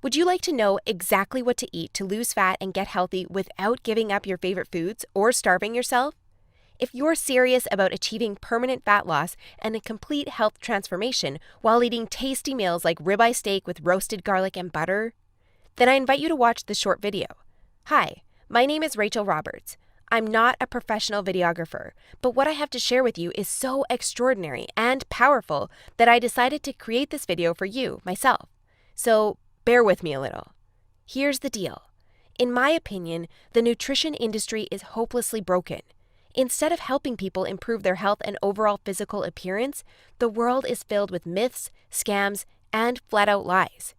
Would you like to know exactly what to eat to lose fat and get healthy without giving up your favorite foods or starving yourself? If you're serious about achieving permanent fat loss and a complete health transformation while eating tasty meals like ribeye steak with roasted garlic and butter, then I invite you to watch this short video. Hi, my name is Rachel Roberts. I'm not a professional videographer, but what I have to share with you is so extraordinary and powerful that I decided to create this video for you, myself. So bear with me a little. Here's the deal. In my opinion, the nutrition industry is hopelessly broken. Instead of helping people improve their health and overall physical appearance, the world is filled with myths, scams, and flat-out lies.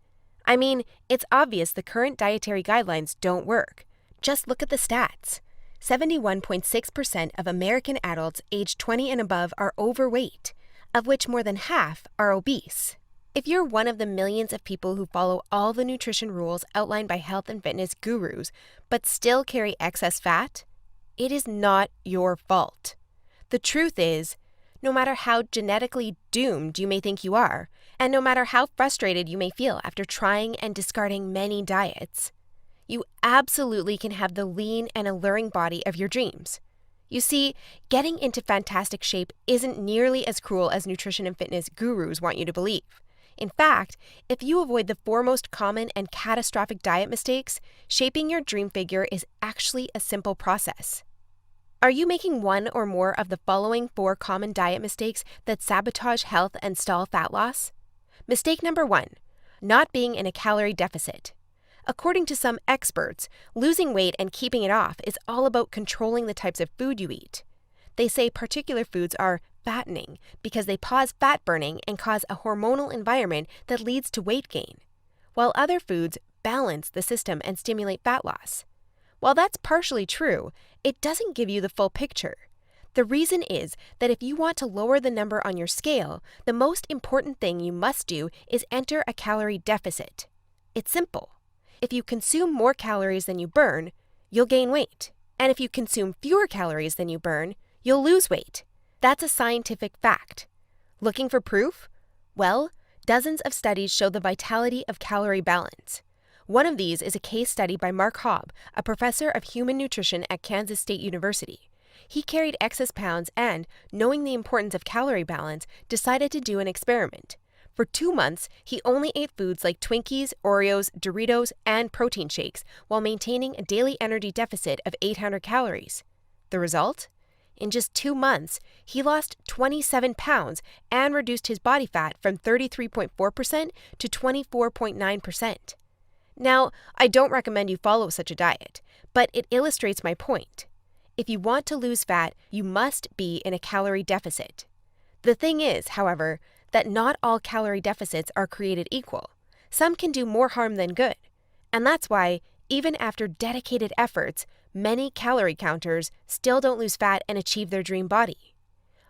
I mean, it's obvious the current dietary guidelines don't work. Just look at the stats. 71.6% of American adults aged 20 and above are overweight, of which more than half are obese. If you're one of the millions of people who follow all the nutrition rules outlined by health and fitness gurus, but still carry excess fat, it is not your fault. The truth is, no matter how genetically doomed you may think you are, and no matter how frustrated you may feel after trying and discarding many diets, you absolutely can have the lean and alluring body of your dreams. You see, getting into fantastic shape isn't nearly as cruel as nutrition and fitness gurus want you to believe. In fact, if you avoid the four most common and catastrophic diet mistakes, shaping your dream figure is actually a simple process. Are you making one or more of the following 4 common diet mistakes that sabotage health and stall fat loss? Mistake number 1, not being in a calorie deficit. According to some experts, losing weight and keeping it off is all about controlling the types of food you eat. They say particular foods are fattening because they pause fat burning and cause a hormonal environment that leads to weight gain, while other foods balance the system and stimulate fat loss. While that's partially true, it doesn't give you the full picture. The reason is that if you want to lower the number on your scale, the most important thing you must do is enter a calorie deficit. It's simple. If you consume more calories than you burn, you'll gain weight. And if you consume fewer calories than you burn, you'll lose weight. That's a scientific fact. Looking for proof? Well, dozens of studies show the vitality of calorie balance. One of these is a case study by Mark Hobb, a professor of human nutrition at Kansas State University. He carried excess pounds and, knowing the importance of calorie balance, decided to do an experiment. For 2 months, he only ate foods like Twinkies, Oreos, Doritos, and protein shakes while maintaining a daily energy deficit of 800 calories. The result? In just 2 months, he lost 27 pounds and reduced his body fat from 33.4% to 24.9%. Now, I don't recommend you follow such a diet, but it illustrates my point. If you want to lose fat, you must be in a calorie deficit. The thing is, however, that not all calorie deficits are created equal. Some can do more harm than good. And that's why, even after dedicated efforts, many calorie counters still don't lose fat and achieve their dream body.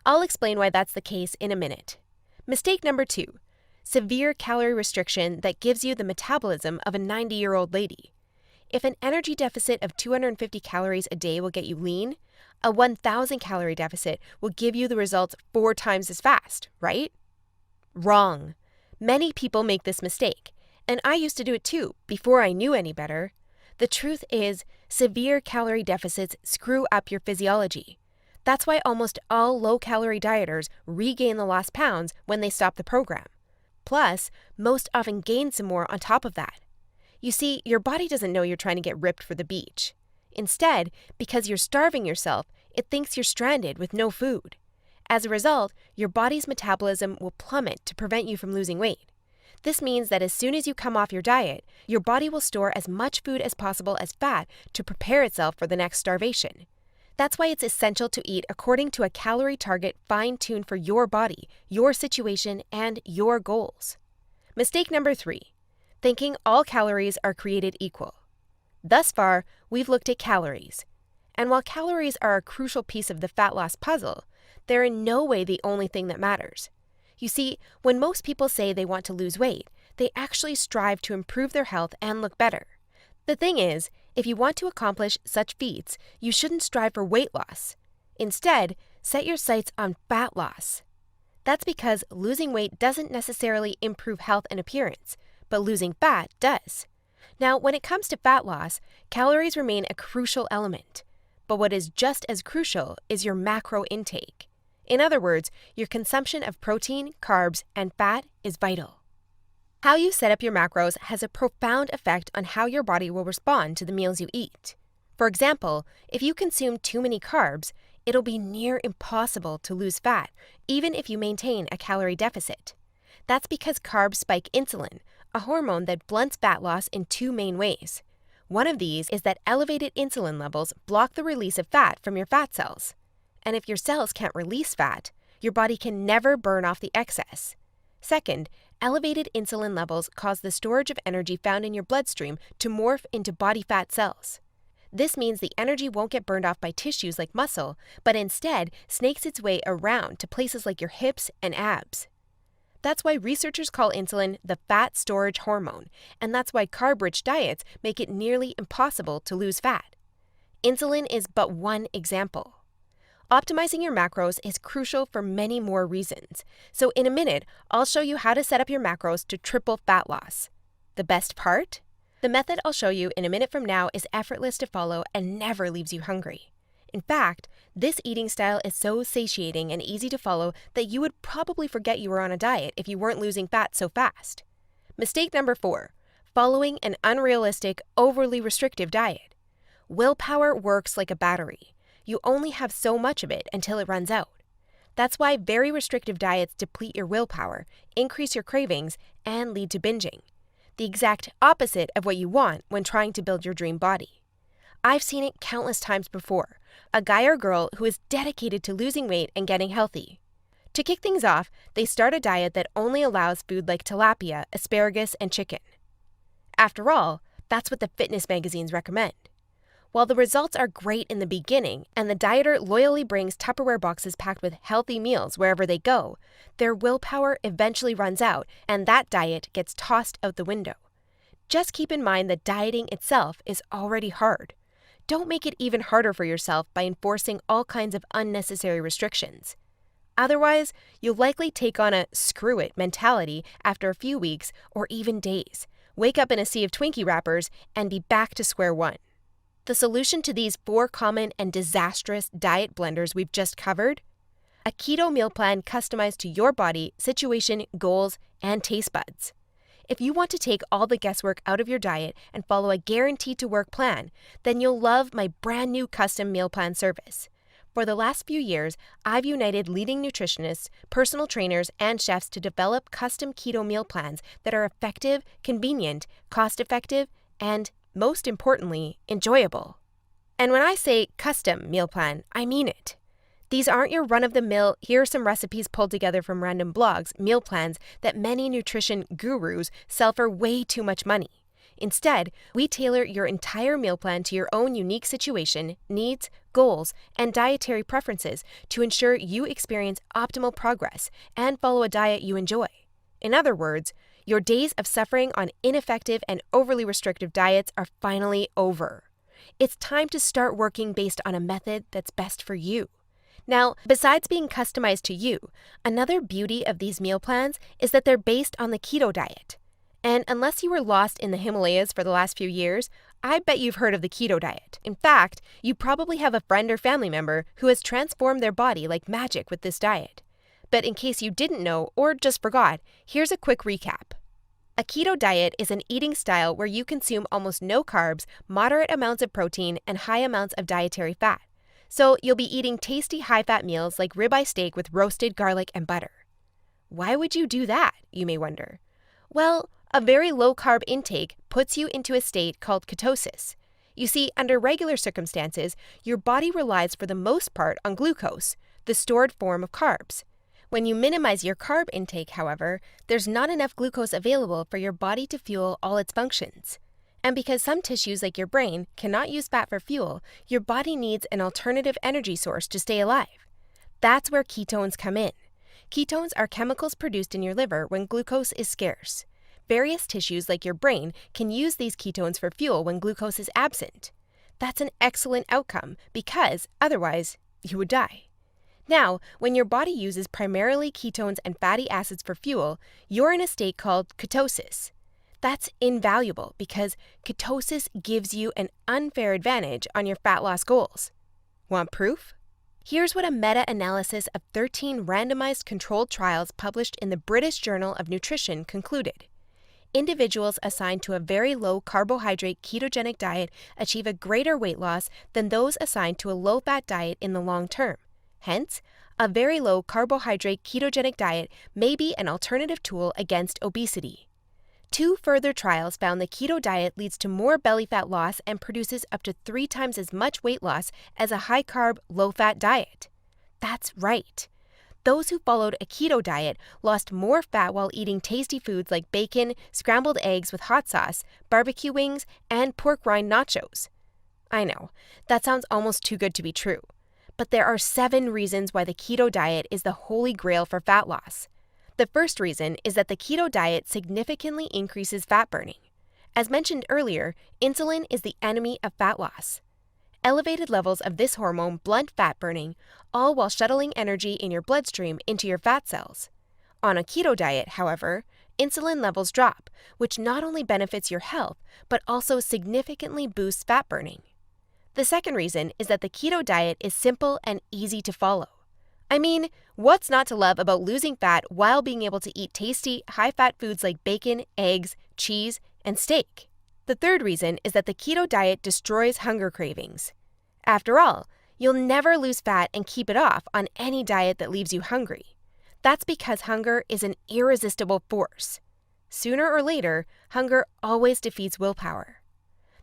I'll explain why that's the case in a minute. Mistake number 2, severe calorie restriction that gives you the metabolism of a 90-year-old lady. If an energy deficit of 250 calories a day will get you lean, a 1,000 calorie deficit will give you the results 4 times as fast, right? Wrong. Many people make this mistake, and I used to do it too, before I knew any better. The truth is, severe calorie deficits screw up your physiology. That's why almost all low-calorie dieters regain the lost pounds when they stop the program. Plus, most often gain some more on top of that. You see, your body doesn't know you're trying to get ripped for the beach. Instead, because you're starving yourself, it thinks you're stranded with no food. As a result, your body's metabolism will plummet to prevent you from losing weight. This means that as soon as you come off your diet, your body will store as much food as possible as fat to prepare itself for the next starvation. That's why it's essential to eat according to a calorie target fine-tuned for your body, your situation, and your goals. Mistake number 3, thinking all calories are created equal. Thus far, we've looked at calories. And while calories are a crucial piece of the fat loss puzzle, they're in no way the only thing that matters. You see, when most people say they want to lose weight, they actually strive to improve their health and look better. The thing is, if you want to accomplish such feats, you shouldn't strive for weight loss. Instead, set your sights on fat loss. That's because losing weight doesn't necessarily improve health and appearance, but losing fat does. Now, when it comes to fat loss, calories remain a crucial element. But what is just as crucial is your macro intake. In other words, your consumption of protein, carbs, and fat is vital. How you set up your macros has a profound effect on how your body will respond to the meals you eat. For example, if you consume too many carbs, it'll be near impossible to lose fat, even if you maintain a calorie deficit. That's because carbs spike insulin, a hormone that blunts fat loss in two main ways. One of these is that elevated insulin levels block the release of fat from your fat cells. And if your cells can't release fat, your body can never burn off the excess. Second, elevated insulin levels cause the storage of energy found in your bloodstream to morph into body fat cells. This means the energy won't get burned off by tissues like muscle, but instead snakes its way around to places like your hips and abs. That's why researchers call insulin the fat storage hormone, and that's why carb-rich diets make it nearly impossible to lose fat. Insulin is but one example. Optimizing your macros is crucial for many more reasons. So in a minute, I'll show you how to set up your macros to triple fat loss. The best part? The method I'll show you in a minute from now is effortless to follow and never leaves you hungry. In fact, this eating style is so satiating and easy to follow that you would probably forget you were on a diet if you weren't losing fat so fast. Mistake number 4, following an unrealistic, overly restrictive diet. Willpower works like a battery. You only have so much of it until it runs out. That's why very restrictive diets deplete your willpower, increase your cravings, and lead to binging. The exact opposite of what you want when trying to build your dream body. I've seen it countless times before. A guy or girl who is dedicated to losing weight and getting healthy. To kick things off, they start a diet that only allows food like tilapia, asparagus, and chicken. After all, that's what the fitness magazines recommend. While the results are great in the beginning, and the dieter loyally brings Tupperware boxes packed with healthy meals wherever they go, their willpower eventually runs out, and that diet gets tossed out the window. Just keep in mind that dieting itself is already hard. Don't make it even harder for yourself by enforcing all kinds of unnecessary restrictions. Otherwise, you'll likely take on a screw it mentality after a few weeks or even days, wake up in a sea of Twinkie wrappers, and be back to square one. The solution to these 4 common and disastrous diet blunders we've just covered? A keto meal plan customized to your body, situation, goals, and taste buds. If you want to take all the guesswork out of your diet and follow a guaranteed-to-work plan, then you'll love my brand new custom meal plan service. For the last few years, I've united leading nutritionists, personal trainers, and chefs to develop custom keto meal plans that are effective, convenient, cost-effective, and, most importantly, enjoyable. And when I say custom meal plan, I mean it. These aren't your run-of-the-mill, here are some recipes pulled together from random blogs, meal plans that many nutrition gurus sell for way too much money. Instead, we tailor your entire meal plan to your own unique situation, needs, goals, and dietary preferences to ensure you experience optimal progress and follow a diet you enjoy. In other words, your days of suffering on ineffective and overly restrictive diets are finally over. It's time to start working based on a method that's best for you. Now, besides being customized to you, another beauty of these meal plans is that they're based on the keto diet. And unless you were lost in the Himalayas for the last few years, I bet you've heard of the keto diet. In fact, you probably have a friend or family member who has transformed their body like magic with this diet. But in case you didn't know or just forgot, here's a quick recap. A keto diet is an eating style where you consume almost no carbs, moderate amounts of protein, and high amounts of dietary fat. So you'll be eating tasty high-fat meals like ribeye steak with roasted garlic and butter. Why would you do that, you may wonder? Well, a very low-carb intake puts you into a state called ketosis. You see, under regular circumstances, your body relies for the most part on glucose, the stored form of carbs. When you minimize your carb intake, however, there's not enough glucose available for your body to fuel all its functions. And because some tissues like your brain cannot use fat for fuel, your body needs an alternative energy source to stay alive. That's where ketones come in. Ketones are chemicals produced in your liver when glucose is scarce. Various tissues like your brain can use these ketones for fuel when glucose is absent. That's an excellent outcome because, otherwise, you would die. Now, when your body uses primarily ketones and fatty acids for fuel, you're in a state called ketosis. That's invaluable because ketosis gives you an unfair advantage on your fat loss goals. Want proof? Here's what a meta-analysis of 13 randomized controlled trials published in the British Journal of Nutrition concluded. Individuals assigned to a very low carbohydrate ketogenic diet achieve a greater weight loss than those assigned to a low-fat diet in the long term. Hence, a very low carbohydrate ketogenic diet may be an alternative tool against obesity. 2 further trials found the keto diet leads to more belly fat loss and produces up to 3 times as much weight loss as a high-carb, low-fat diet. That's right. Those who followed a keto diet lost more fat while eating tasty foods like bacon, scrambled eggs with hot sauce, barbecue wings, and pork rind nachos. I know, that sounds almost too good to be true. But there are 7 reasons why the keto diet is the holy grail for fat loss. The first reason is that the keto diet significantly increases fat burning. As mentioned earlier, insulin is the enemy of fat loss. Elevated levels of this hormone blunt fat burning, all while shuttling energy in your bloodstream into your fat cells. On a keto diet, however, insulin levels drop, which not only benefits your health, but also significantly boosts fat burning. The second reason is that the keto diet is simple and easy to follow. I mean, what's not to love about losing fat while being able to eat tasty, high-fat foods like bacon, eggs, cheese, and steak? The third reason is that the keto diet destroys hunger cravings. After all, you'll never lose fat and keep it off on any diet that leaves you hungry. That's because hunger is an irresistible force. Sooner or later, hunger always defeats willpower.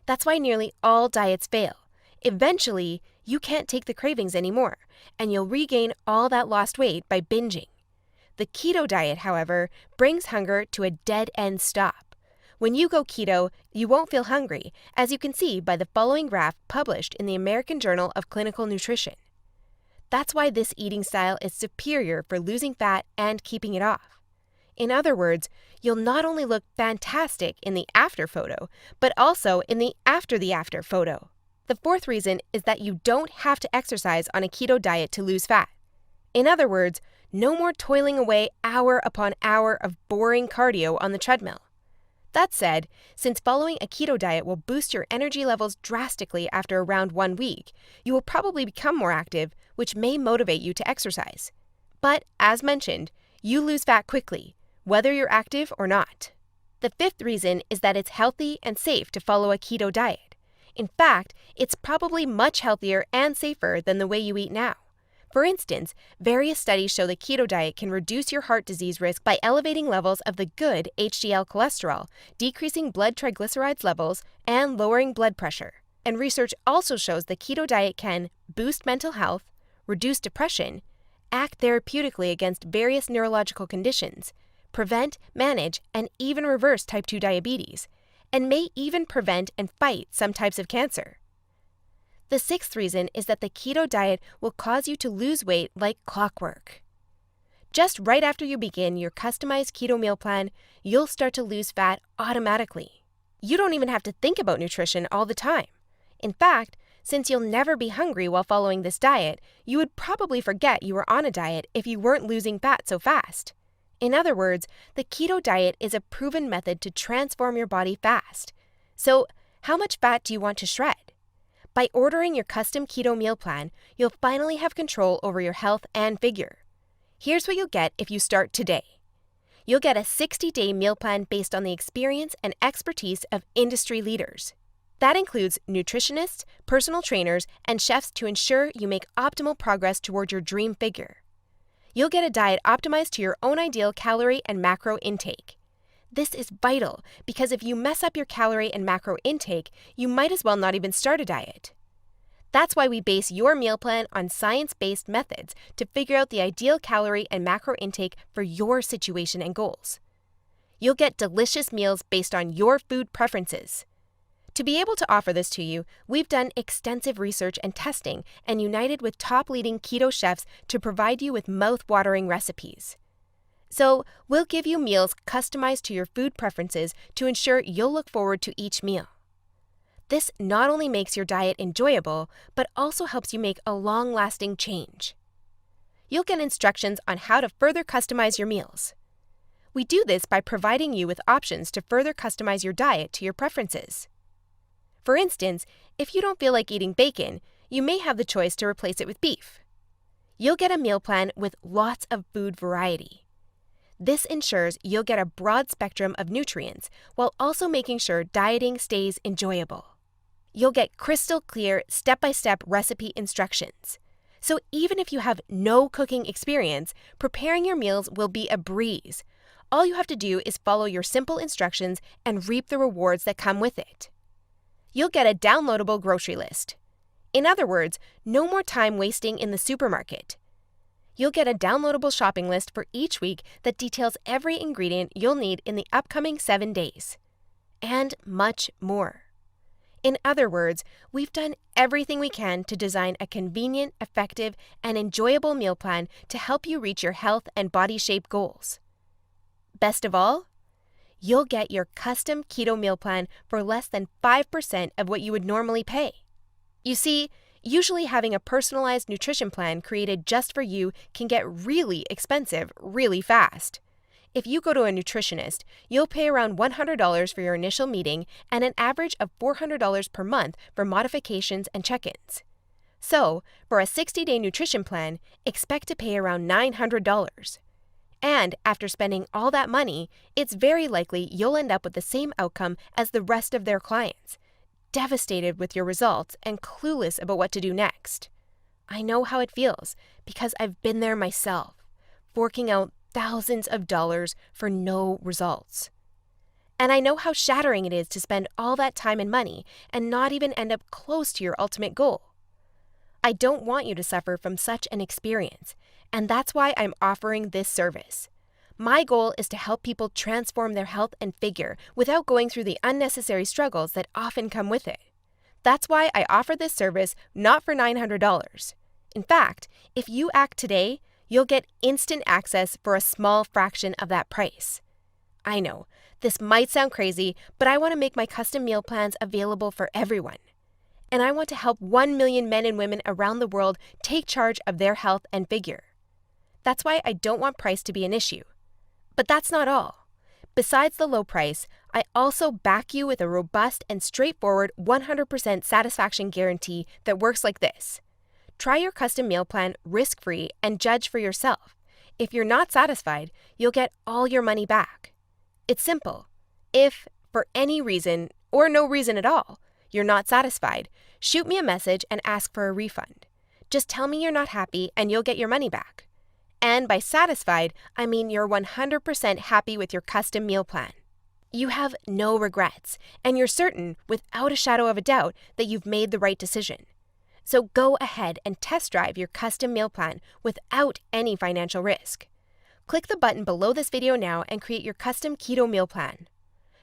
That's why nearly all diets fail. Eventually, you can't take the cravings anymore, and you'll regain all that lost weight by binging. The keto diet, however, brings hunger to a dead-end stop. When you go keto, you won't feel hungry, as you can see by the following graph published in the American Journal of Clinical Nutrition. That's why this eating style is superior for losing fat and keeping it off. In other words, you'll not only look fantastic in the after photo, but also in the after photo. The fourth reason is that you don't have to exercise on a keto diet to lose fat. In other words, no more toiling away hour upon hour of boring cardio on the treadmill. That said, since following a keto diet will boost your energy levels drastically after around 1 week, you will probably become more active, which may motivate you to exercise. But, as mentioned, you lose fat quickly, whether you're active or not. The fifth reason is that it's healthy and safe to follow a keto diet. In fact, it's probably much healthier and safer than the way you eat now. For instance, various studies show the keto diet can reduce your heart disease risk by elevating levels of the good HDL cholesterol, decreasing blood triglycerides levels, and lowering blood pressure. And research also shows the keto diet can boost mental health, reduce depression, act therapeutically against various neurological conditions, prevent, manage, and even reverse type 2 diabetes, and may even prevent and fight some types of cancer. The sixth reason is that the keto diet will cause you to lose weight like clockwork. Just right after you begin your customized keto meal plan, you'll start to lose fat automatically. You don't even have to think about nutrition all the time. In fact, since you'll never be hungry while following this diet, you would probably forget you were on a diet if you weren't losing fat so fast. In other words, the keto diet is a proven method to transform your body fast. So, how much fat do you want to shred? By ordering your custom keto meal plan, you'll finally have control over your health and figure. Here's what you'll get if you start today. You'll get a 60-day meal plan based on the experience and expertise of industry leaders. That includes nutritionists, personal trainers, and chefs to ensure you make optimal progress toward your dream figure. You'll get a diet optimized to your own ideal calorie and macro intake. This is vital because if you mess up your calorie and macro intake, you might as well not even start a diet. That's why we base your meal plan on science-based methods to figure out the ideal calorie and macro intake for your situation and goals. You'll get delicious meals based on your food preferences. To be able to offer this to you, we've done extensive research and testing and united with top leading keto chefs to provide you with mouth-watering recipes. So, we'll give you meals customized to your food preferences to ensure you'll look forward to each meal. This not only makes your diet enjoyable, but also helps you make a long-lasting change. You'll get instructions on how to further customize your meals. We do this by providing you with options to further customize your diet to your preferences. For instance, if you don't feel like eating bacon, you may have the choice to replace it with beef. You'll get a meal plan with lots of food variety. This ensures you'll get a broad spectrum of nutrients while also making sure dieting stays enjoyable. You'll get crystal clear step-by-step recipe instructions. So even if you have no cooking experience, preparing your meals will be a breeze. All you have to do is follow your simple instructions and reap the rewards that come with it. You'll get a downloadable grocery list. In other words, no more time wasting in the supermarket. You'll get a downloadable shopping list for each week that details every ingredient you'll need in the upcoming 7 days. And much more. In other words, we've done everything we can to design a convenient, effective, and enjoyable meal plan to help you reach your health and body shape goals. Best of all, you'll get your custom keto meal plan for less than 5% of what you would normally pay. You see, usually having a personalized nutrition plan created just for you can get really expensive really fast. If you go to a nutritionist, you'll pay around $100 for your initial meeting and an average of $400 per month for modifications and check-ins. So, for a 60-day nutrition plan, expect to pay around $900. And after spending all that money, it's very likely you'll end up with the same outcome as the rest of their clients, devastated with your results and clueless about what to do next. I know how it feels because I've been there myself, forking out thousands of dollars for no results. And I know how shattering it is to spend all that time and money and not even end up close to your ultimate goal. I don't want you to suffer from such an experience, and that's why I'm offering this service. My goal is to help people transform their health and figure without going through the unnecessary struggles that often come with it. That's why I offer this service not for $900. In fact, if you act today, you'll get instant access for a small fraction of that price. I know, this might sound crazy, but I want to make my custom meal plans available for everyone. And I want to help 1 million men and women around the world take charge of their health and figure. That's why I don't want price to be an issue. But that's not all. Besides the low price, I also back you with a robust and straightforward 100% satisfaction guarantee that works like this. Try your custom meal plan risk-free and judge for yourself. If you're not satisfied, you'll get all your money back. It's simple. If, for any reason, or no reason at all, you're not satisfied, shoot me a message and ask for a refund. Just tell me you're not happy and you'll get your money back. And by satisfied, I mean you're 100% happy with your custom meal plan. You have no regrets, and you're certain, without a shadow of a doubt, that you've made the right decision. So go ahead and test drive your custom meal plan without any financial risk. Click the button below this video now and create your custom keto meal plan.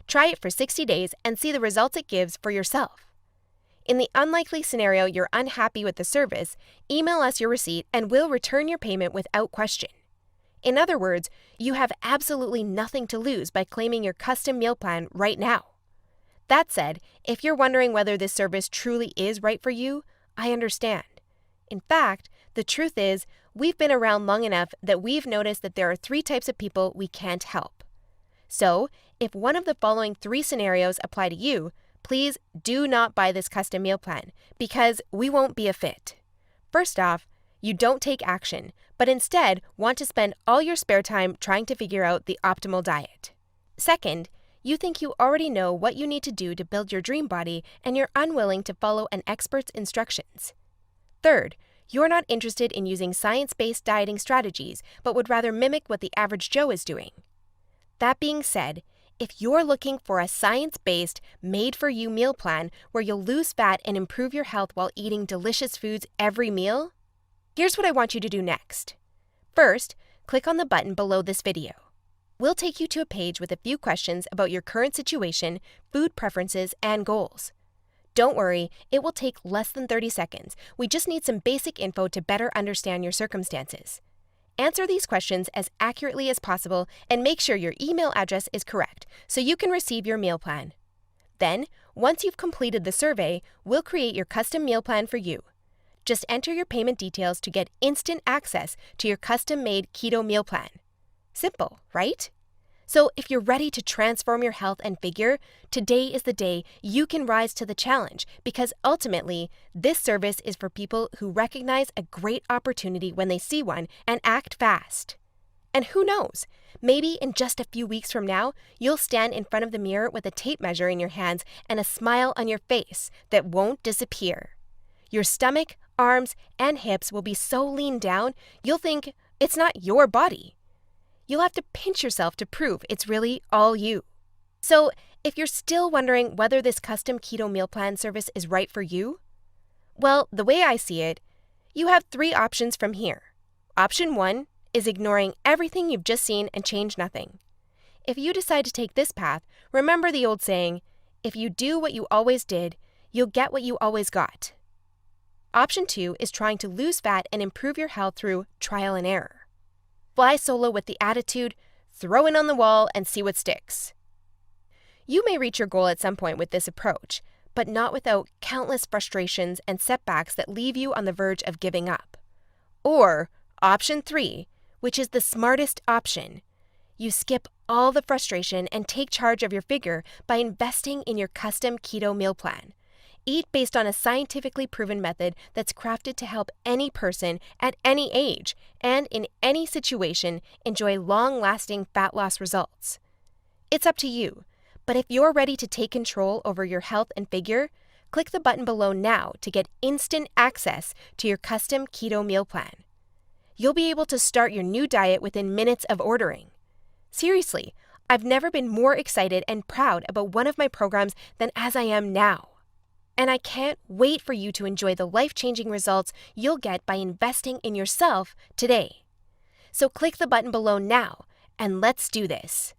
Try it for 60 days and see the results it gives for yourself. In the unlikely scenario you're unhappy with the service, email us your receipt and we'll return your payment without question. In other words, you have absolutely nothing to lose by claiming your custom meal plan right now. That said, if you're wondering whether this service truly is right for you, I understand. In fact, the truth is, we've been around long enough that we've noticed that there are 3 types of people we can't help. So, if one of the following 3 scenarios apply to you, please do not buy this custom meal plan because we won't be a fit. First off, you don't take action, but instead want to spend all your spare time trying to figure out the optimal diet. Second, you think you already know what you need to do to build your dream body and you're unwilling to follow an expert's instructions. Third, you're not interested in using science-based dieting strategies, but would rather mimic what the average Joe is doing. That being said, if you're looking for a science-based, made-for-you meal plan where you'll lose fat and improve your health while eating delicious foods every meal, here's what I want you to do next. First, click on the button below this video. We'll take you to a page with a few questions about your current situation, food preferences, and goals. Don't worry, it will take less than 30 seconds. We just need some basic info to better understand your circumstances. Answer these questions as accurately as possible and make sure your email address is correct so you can receive your meal plan. Then, once you've completed the survey, we'll create your custom meal plan for you. Just enter your payment details to get instant access to your custom-made keto meal plan. Simple, right? So if you're ready to transform your health and figure, today is the day you can rise to the challenge, because ultimately, this service is for people who recognize a great opportunity when they see one and act fast. And who knows, maybe in just a few weeks from now, you'll stand in front of the mirror with a tape measure in your hands and a smile on your face that won't disappear. Your stomach, arms, and hips will be so lean down, you'll think it's not your body. You'll have to pinch yourself to prove it's really all you. So, if you're still wondering whether this custom keto meal plan service is right for you, well, the way I see it, you have 3 options from here. Option 1 is ignoring everything you've just seen and change nothing. If you decide to take this path, remember the old saying, if you do what you always did, you'll get what you always got. Option 2 is trying to lose fat and improve your health through trial and error. Fly solo with the attitude, throw it on the wall and see what sticks. You may reach your goal at some point with this approach, but not without countless frustrations and setbacks that leave you on the verge of giving up. Or option 3, which is the smartest option. You skip all the frustration and take charge of your figure by investing in your custom keto meal plan. Eat based on a scientifically proven method that's crafted to help any person at any age and in any situation enjoy long-lasting fat loss results. It's up to you, but if you're ready to take control over your health and figure, click the button below now to get instant access to your custom keto meal plan. You'll be able to start your new diet within minutes of ordering. Seriously, I've never been more excited and proud about one of my programs than as I am now. And I can't wait for you to enjoy the life-changing results you'll get by investing in yourself today. So click the button below now, and let's do this.